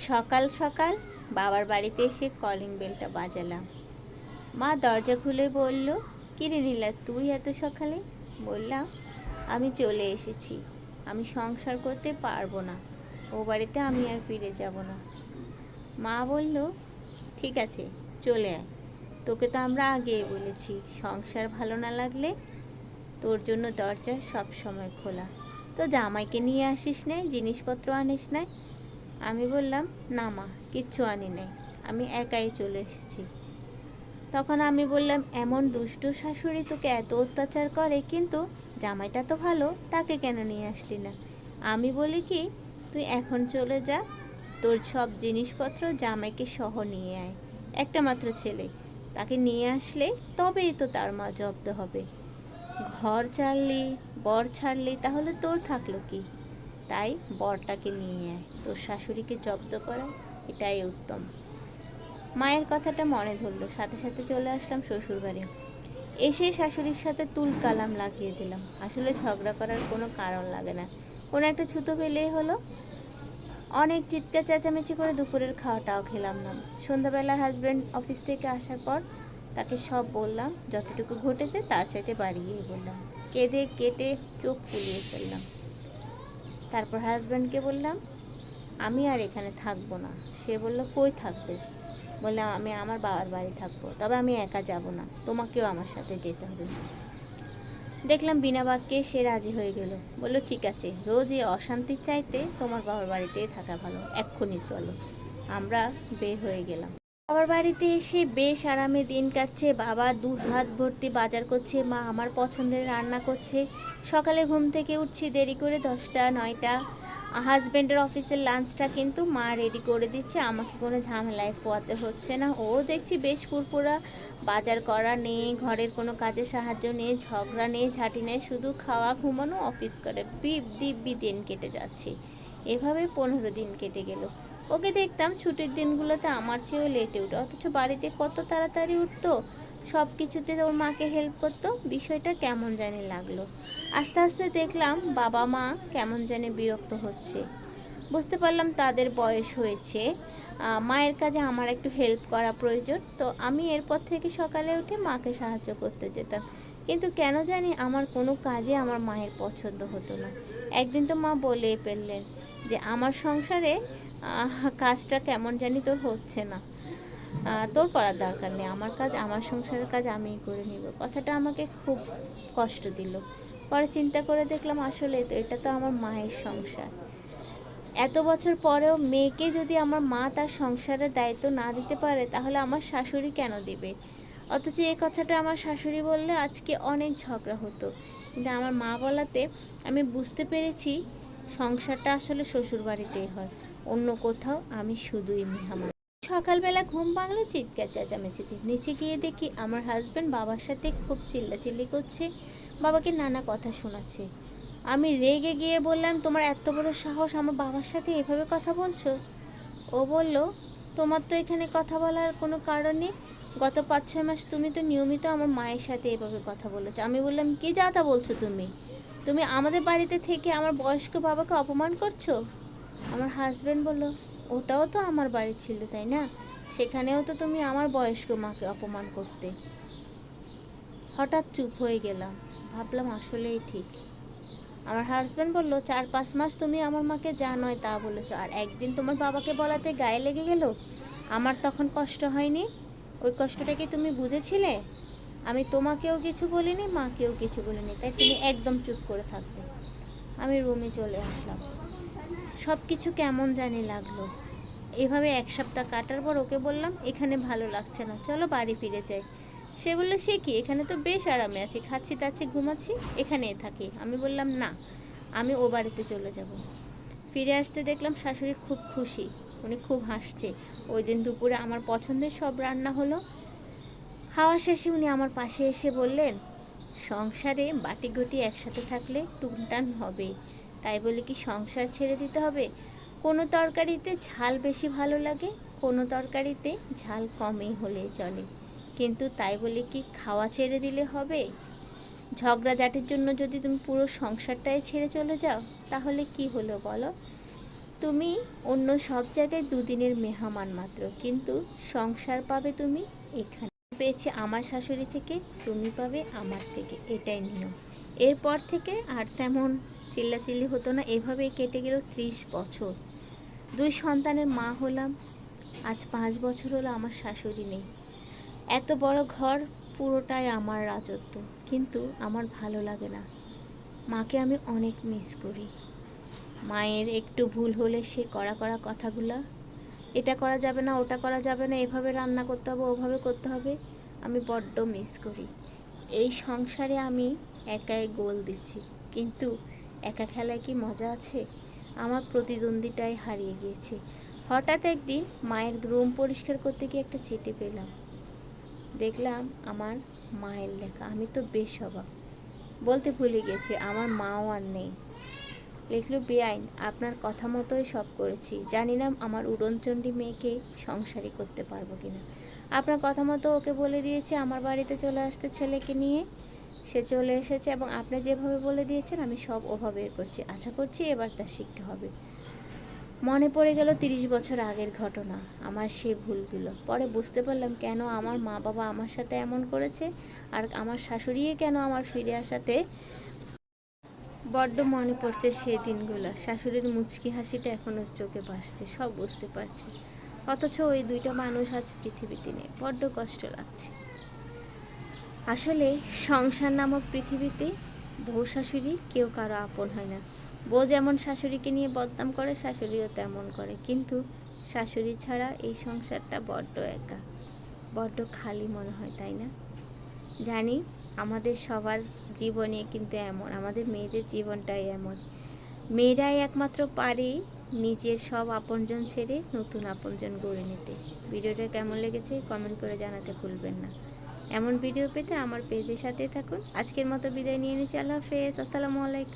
সকাল সকাল বাবার বাড়িতে এসে কলিং বেলটা বাজালাম। মা দরজা খুলে বলল, কিরে নীলা, তুই এত সকালে? বললাম, আমি চলে এসেছি, আমি সংসার করতে পারবো না, ও বাড়িতে আমি আর ফিরে যাব না। মা বলল, ঠিক আছে চলে আয়, তোকে তো আমরা আগেই বলেছি সংসার ভালো না লাগলে তোর জন্য দরজা সব সময় খোলা। তো জামাইকে নিয়ে আসিস নাই, জিনিসপত্র আনিস নাই? আমি বললাম, না মা, কিচ্ছু আনি নাই, আমি একাই চলে এসেছি। তখন আমি বললাম, এমন দুষ্টু শাশুড়ি তোকে এত অত্যাচার করে, কিন্তু জামাইটা তো ভালো, তাকে কেন নিয়ে আসলি না? আমি বলি কি, তুই এখন চলে যা, তোর সব জিনিসপত্র জামাইকে সহ নিয়ে আয়, একটা মাত্র ছেলে, তাকে নিয়ে আসলে তবেই তো তার মা জব্দ হবে। ঘর ছাড়লি, বর ছাড়লি, তাহলে তোর থাকলো কি? তাই বরটাকে নিয়ে আয়, তোর শাশুড়িকে জব্দ করা এটাই উত্তম। মায়ের কথাটা মনে ধরলো, সাথে সাথে চলে আসলাম শ্বশুরবাড়ি। এসে শাশুড়ির সাথে তুল কালাম লাগিয়ে দিলাম। আসলে ঝগড়া করার কোনো কারণ লাগে না, কোনো একটা ছুতো পেলেই হলো। অনেক চিৎকার চেঁচামেচি করে দুপুরের খাওয়াটাও খেলাম না। সন্ধ্যাবেলা হাজব্যান্ড অফিস থেকে আসার পর তাকে সব বললাম, যতটুকু ঘটেছে তার চাইতে বাড়িয়েই বললাম। কেঁদে কেটে চোখ ফুলিয়ে ফেললাম। তারপর হাজব্যান্ডকে বললাম, আমি আর এখানে থাকবো না। সে বলল, কই থাকবে? বললাম, আমি আমার বাবার বাড়ি থাকবো, তবে আমি একা যাব না, তোমাকেও আমার সাথে যেতে হবে। দেখলাম বিনা বাক্যে সে রাজি হয়ে গেল। বলল, ঠিক আছে, রোজ এই অশান্তির চাইতে তোমার বাবার বাড়িতেই থাকা ভালো, এক্ষুনি চলো। আমরা বের হয়ে গেলাম। বাবার বাড়িতে এসে বেশ আরামে দিন কাটছে। বাবা দু হাত ভর্তি বাজার করছে, মা আমার পছন্দের রান্না করছে। সকালে ঘুম থেকে উঠছি দেরি করে, 10টা 9টা। হাজব্যান্ডের অফিসের লাঞ্চটা কিন্তু মা রেডি করে দিচ্ছে, আমাকে কোনো ঝামেলায় পোয়াতে হচ্ছে না। ও দেখছি বেশ ফুরফুরা, বাজার করা নেই, ঘরের কোনো কাজে সাহায্য নেই, ঝগড়া নেই, ঝাঁটি নেই, শুধু খাওয়া, ঘুমানো, অফিস করে দিব্যি দিন কেটে যাচ্ছে। এভাবে 15 দিন কেটে গেল। ওকে দেখতাম ছুটির দিনগুলোতে আমার চেয়েও লেটে উঠে, অথচ বাড়িতে কত তাড়াতাড়ি উঠতো, সব কিছুতে ওর মাকে হেল্প করতো। বিষয়টা কেমন জানি লাগলো। আস্তে আস্তে দেখলাম বাবা মা কেমন জানি বিরক্ত হচ্ছে। বুঝতে পারলাম তাদের বয়স হয়েছে, মায়ের কাজে আমার একটু হেল্প করা প্রয়োজন। তো আমি এরপর থেকে সকালে উঠে মাকে সাহায্য করতে যেতাম, কিন্তু কেন জানি আমার কোনো কাজে আমার মায়ের পছন্দ হতো না। একদিন তো মা বলে ফেললেন যে, আমার সংসারে কাজটা কেমন জানি তোর হচ্ছে না, তোর করার দরকার নেই, আমার কাজ, আমার সংসারের কাজ আমিই করে নিব। কথাটা আমাকে খুব কষ্ট দিল। পরে চিন্তা করে দেখলাম, আসলে তো এটা তো আমার মায়ের সংসার। এত বছর পরেও মেয়েকে যদি আমার মা তার সংসারের দায়িত্ব না দিতে পারে, তাহলে আমার শাশুড়ি কেন দিবে? অথচ এই কথাটা আমার শাশুড়ি বললে আজকে অনেক ঝগড়া হতো, কিন্তু আমার মা বলাতে আমি বুঝতে পেরেছি সংসারটা আসলে শ্বশুর বাড়িতেই হয়, অন্য কোথাও আমি শুধুই মেহমান। সকালবেলা ঘুম ভাঙলো চিৎকার চেঁচামেচিতে। নিচে গিয়ে দেখি আমার হাজব্যান্ড বাবার সাথে খুব চিল্লাচিল্লি করছে, বাবাকে নানা কথা শোনাচ্ছে। আমি রেগে গিয়ে বললাম, তোমার এত বড় সাহস, আমার বাবার সাথে এভাবে কথা বলছো? ও বলল, তোমার তো এখানে কথা বলার কোনো কারণ নেই, গত 5-6 মাস তুমি তো নিয়মিত আমার মায়ের সাথে এভাবে কথা বলেছো। আমি বললাম, কি যা তা বলছো তুমি? তুমি আমাদের বাড়িতে থেকে আমার বয়স্ক বাবাকে অপমান করছো। আমার হাজব্যান্ড বলল, ওটাও তো আমার বাড়ি ছিল, তাই না? সেখানেও তো তুমি আমার বয়স্ক মাকে অপমান করতে। হঠাৎ চুপ হয়ে গেলাম, ভাবলাম আসলেই ঠিক। আমার হাজব্যান্ড বলল, 4-5 মাস তুমি আমার মাকে যা নয় তা বলেছো, আর একদিন তোমার বাবাকে বলাতে গায়ে লেগে গেল। আমার তখন কষ্ট হয়নি? ওই কষ্টটা কি তুমি বুঝেছিলে? আমি তোমাকেও কিছু বলিনি, মাকেও কিছু বলিনি, তাই তুমি একদম চুপ করে থাকবে। আমি রুমে চলে আসলাম। সব কিছু কেমন জানি লাগলো। এভাবে 1 সপ্তাহ কাটার পর ওকে বললাম, এখানে ভালো লাগছে না, চলো বাড়ি ফিরে যাই। সে বললো, সে কি, এখানে তো বেশ আরামে আছি, খাচ্ছি তাচ্ছি ঘুমাচ্ছি, এখানেই থাকি। আমি বললাম, না, আমি ও বাড়িতে চলে যাব। ফিরে আসতে দেখলাম শাশুড়ি খুব খুশি, উনি খুব হাসছে। ওই দিন দুপুরে আমার পছন্দের সব রান্না হলো। খাওয়া শেষে উনি আমার পাশে এসে বললেন, সংসারে বাটিগুটি একসাথে থাকলে টুনটান হবে, তাই বলে কি সংসার ছেড়ে দিতে হবে? কোনো তরকারিতে ঝাল বেশি ভালো লাগে, কোনো তরকারিতে ঝাল কমই হলে চলে, কিন্তু তাই বলে কি খাওয়া ছেড়ে দিলে হবে? ঝগড়াঝাটির জন্য যদি তুমি পুরো সংসারটাই ছেড়ে চলে যাও, তাহলে কি হলো বলো? তুমি অন্য সব জায়গায় দুদিনের মেহমান মাত্র, কিন্তু সংসার পাবে তুমি এখানে। পেয়েছি আমার শাশুড়ি থেকে, তুমি পাবে আমার থেকে, এটাই নিয়ম। এরপর থেকে আর তেমন চিল্লাচিল্লি হতো না। এভাবেই কেটে গেল 30 বছর। 2 সন্তানের মা হলাম। আজ 5 বছর হলো আমার শাশুড়ি নেই। এত বড় ঘর পুরোটাই আমার রাজত্ব, কিন্তু আমার ভালো লাগে না। মাকে আমি অনেক মিস করি। মায়ের একটু ভুল হলে সে কড়া কড়া কথাগুলা, এটা করা যাবে না, ওটা করা যাবে না, এভাবে রান্না করতে হবে, ওভাবে করতে হবে, আমি বড্ড মিস করি। এই সংসারে আমি একাই গোল দিচ্ছি, কিন্তু একা খেলায় কি মজা আছে? আমার প্রতিদ্বন্দ্বীটাই হারিয়ে গিয়েছে। হঠাৎ একদিন মায়ের রুম পরিষ্কার করতে গিয়ে একটা চিঠি পেলাম। দেখলাম আমার মায়ের লেখা। আমি তো বেশ অবাক। বলতে ভুলে গেছি, আমার মাও আর নেই। লিখলো, বেআইন, আপনার কথা মতোই সব করেছি। জানি না আমার উড়নচণ্ডী মেয়েকে সংসারী করতে পারবো কিনা। আপনার কথা মতো ওকে বলে দিয়েছি আমার বাড়িতে চলে আসতে ছেলেকে নিয়ে। সে চলে এসেছে এবং আপনি যেভাবে বলে দিয়েছেন আমি সব ওভাবেই করছি। আশা করছি এবার তার শিখতে হবে। মনে পড়ে গেল 30 বছর আগের ঘটনা, আমার সেই ভুলগুলো। পরে বুঝতে পারলাম কেন আমার মা বাবা আমার সাথে এমন করেছে, আর আমার শাশুড়িয়ে কেন আমার ফিরে আসাতে বড্ড মনে পড়ছে সেই দিনগুলো। শাশুড়ির মুচকি হাসিটা এখনও চোখে ভাসছে, সব বুঝতে পারছি। অথচ ওই 2টা মানুষ আজ পৃথিবীতে নেই, বড্ড কষ্ট লাগছে। আসলে সংসার নামক পৃথিবীতে বউ শাশুড়ি কেউ কারো আপন হয় না। বউ যেমন শাশুড়িকে নিয়ে বদনাম করে, শাশুড়িও তেমন করে। কিন্তু শাশুড়ি ছাড়া এই সংসারটা বড্ড একা, বড্ড খালি মনে হয়, তাই না? জানি আমাদের সবার জীবনে কিন্তু এমন, আমাদের মেয়েদের জীবনটাই এমন। মেয়েরাই একমাত্র পারে নিজের সব আপনজন ছেড়ে নতুন আপনজন গড়ে নিতে। ভিডিওটা কেমন লেগেছে কমেন্ট করে জানাতে ভুলবেন না। এমন ভিডিও পেতে আমার পেজের সাথে থাকুন। আজকের মতো বিদায় নিয়ে নিচ্ছি। আল্লাহ হাফেজ, আসসালামু আলাইকুম।